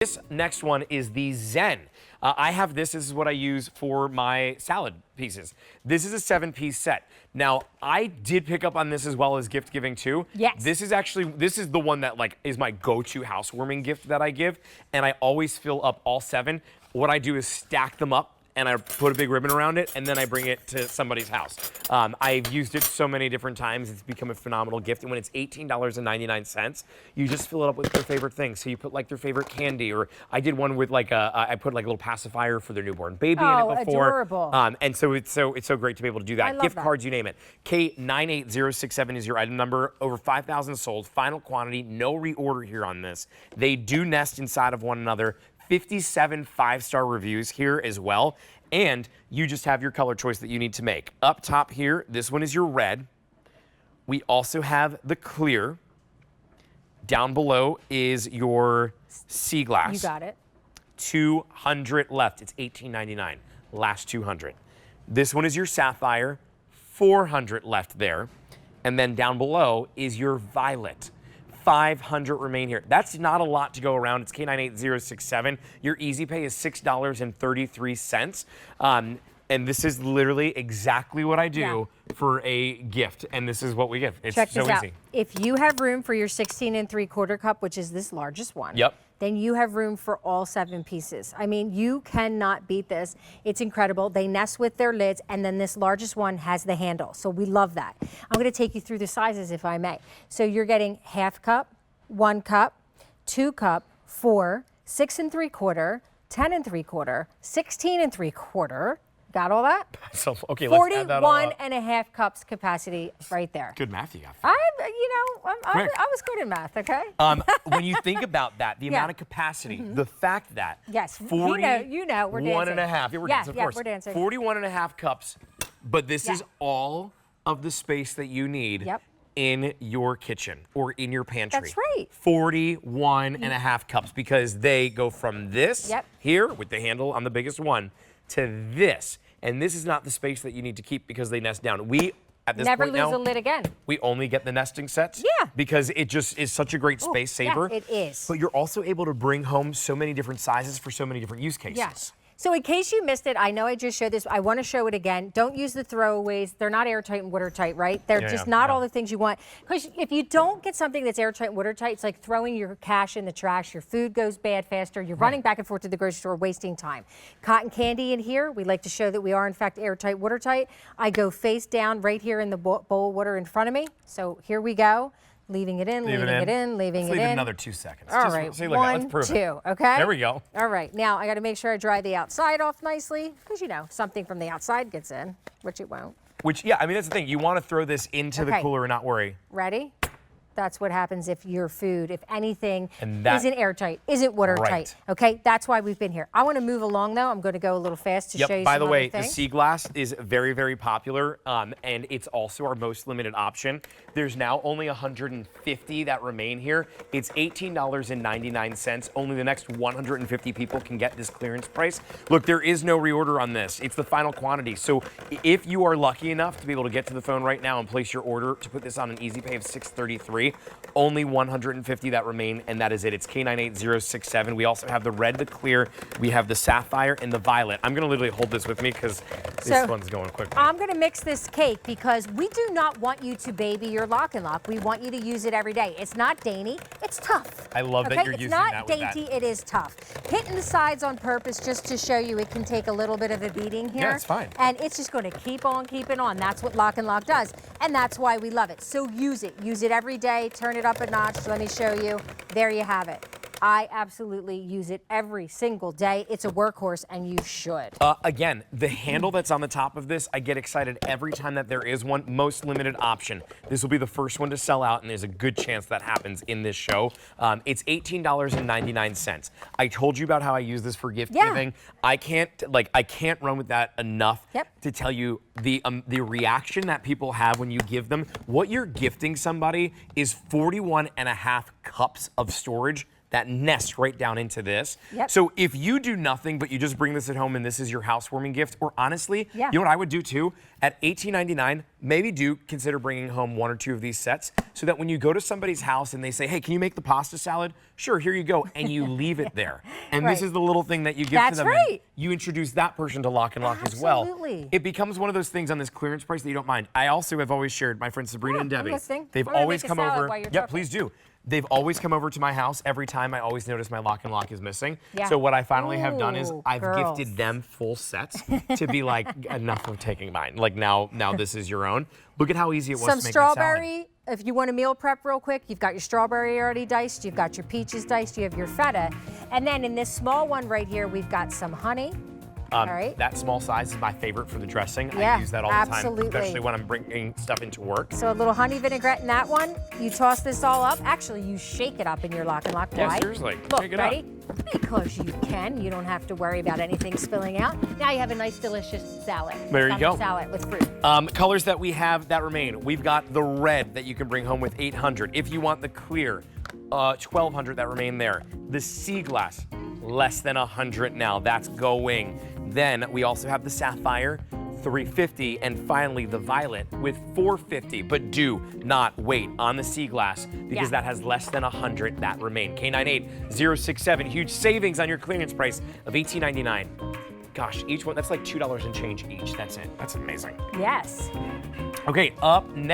This next one is the Zen. I have this. This is what I use for my salad pieces. This is a 7-piece set. Now, I did pick up on this as well as gift giving too. Yes. This is the one that is my go-to housewarming gift that I give, and I always fill up all 7. What I do is stack them up, and I put a big ribbon around it, and then I bring it to somebody's house. I've used it so many different times. It's become a phenomenal gift. And when it's $18.99, you just fill it up with their favorite things. So you put like their favorite candy, or I did one with I put like a little pacifier for their newborn baby in it before. Adorable. And so it's so great to be able to do that. I love Gift that. cards, you name it. K98067 is your item number. Over 5,000 sold. Final quantity. No reorder here on this. They do nest inside of one another. 57 5-star reviews here as well. And you just have your color choice that you need to make. Up top here, this one is your red. We also have the clear. Down below is your sea glass. You got it. 200 left. It's $18.99. Last 200. This one is your sapphire. 400 left there. And then down below is your violet. 500 remain here. That's not a lot to go around. It's K98067. Your easy pay is $6.33. And this is literally exactly what I do for a gift. And this is what we give. It's Check so this out. easy. If you have room for your 16 3/4 cup, which is this largest one, Yep. then you have room for all 7 pieces. I mean, you cannot beat this. It's incredible. They nest with their lids, and then this largest one has the handle. So we love that. I'm going to take you through the sizes, if I may. So you're getting half cup, 1 cup, 2 cup, 4, 6 3/4, 10 3/4, 16 3/4. Got all that? So, okay, let's add that all 41 up. and a half cups capacity right there. Good math you got. I was good in math, okay? When you think about that, the amount of capacity, the fact that Yes, 40, you know, we're dancing. 1 and a half, yeah, we're dancing, of course. we're dancing. 41 and a half cups, but this is all of the space that you need in your kitchen or in your pantry. That's right. 41 and a half cups, because they go from this here with the handle on the biggest one to this. And this is not the space that you need to keep because they nest down. We, at this Never point lose now, a lid again. we only get the nesting sets. Yeah. Because it just is such a great space saver. Yeah, it is. But you're also able to bring home so many different sizes for so many different use cases. Yes. So in case you missed it, I know I just showed this. I want to show it again. Don't use the throwaways. They're not airtight and watertight, right? They're just not all the things you want. Because if you don't get something that's airtight and watertight, it's like throwing your cash in the trash. Your food goes bad faster. You're running back and forth to the grocery store, wasting time. Cotton candy in here. We like to show that we are, in fact, airtight, watertight. I go face down right here in the bowl of water in front of me. So here we go. Leaving it in, leaving it in, leaving Let's it leave in. it another 2 seconds. All Just right, see, look at it. 1, Let's prove 2, it. okay? There we go. All right, now I gotta make sure I dry the outside off nicely, because you know, something from the outside gets in, which it won't. Which, yeah, I mean, that's the thing. You want to throw this into the cooler and not worry. Ready? That's what happens if your food, if anything, And that- isn't airtight, isn't watertight. Right. Okay, that's why we've been here. I want to move along though. I'm going to go a little fast to show you By some the way, other the things. sea glass is very, very popular, and it's also our most limited option. There's now only 150 that remain here. It's $18.99. Only the next 150 people can get this clearance price. Look, there is no reorder on this. It's the final quantity. So if you are lucky enough to be able to get to the phone right now and place your order to put this on an easy pay of $6.33, only 150 that remain, and that is it. It's K98067. We also have the red, the clear, we have the sapphire, and the violet. I'm going to literally hold this with me because this one's going quickly. I'm going to mix this cake because we do not want you to baby your LocknLock. We want you to use it every day. It's not dainty, it's tough. I love that you're using that with that. It's not dainty, it is tough. Hitting the sides on purpose just to show you it can take a little bit of a beating here. Yeah, it's fine. And it's just going to keep on keeping on. That's what LocknLock does, and that's why we love it. So use it. Use it every day. Turn it up a notch. Let me show you. There you have it. I absolutely use it every single day. It's a workhorse, and you should. Again, the handle that's on the top of this, I get excited every time that there is one. Most limited option. This will be the first one to sell out, and there's a good chance that happens in this show. It's $18.99. I told you about how I use this for gift giving. I can't run with that enough to tell you the reaction that people have when you give them. What you're gifting somebody is 41 and a half cups of storage that nest right down into this. Yep. So if you do nothing but you just bring this at home and this is your housewarming gift, or honestly, Yeah. you know what I would do too? At $18.99, maybe do consider bringing home 1 or 2 of these sets so that when you go to somebody's house and they say, hey, can you make the pasta salad? Sure, here you go. And you leave it there. And this Right. is the little thing that you give That's to them. right. And you introduce that person to Lock and Lock as well. Absolutely. It becomes one of those things on this clearance price that you don't mind. I also have always shared, my friends Sabrina and I'm Debbie, listening. they've I'm gonna always make a come salad over. while you're Yeah, talking. please do. They've always come over to my house. Every time I always notice my Lock and Lock is missing. Yeah. So what I finally have done is Ooh, I've girls. gifted them full sets to be like, enough of taking mine. Like now this is your own. Look at how easy it was Some to make that salad. strawberry. If you want to meal prep real quick, you've got your strawberry already diced, you've got your peaches diced, you have your feta. And then in this small one right here, we've got some honey. All right. That small size is my favorite for the dressing. Yeah, I use that all the absolutely. time, especially when I'm bringing stuff into work. So a little honey vinaigrette in that one. You toss this all up. Actually, you shake it up in your Lock and Lock. Yeah, Why? seriously. Look, Shake it up. ready? Because you can. You don't have to worry about anything spilling out. Now you have a nice, delicious salad. There you go. Salad with fruit. Colors that we have that remain. We've got the red that you can bring home with 800. If you want the clear, 1200 that remain there. The sea glass, less than 100 now. That's going. Then we also have the sapphire, 350, and finally the violet with 450. But do not wait on the sea glass because that has less than 100 that remain. K98067, huge savings on your clearance price of $18.99. Gosh, each one, that's like $2 and change each. That's it. That's amazing. Yes. Okay, up next.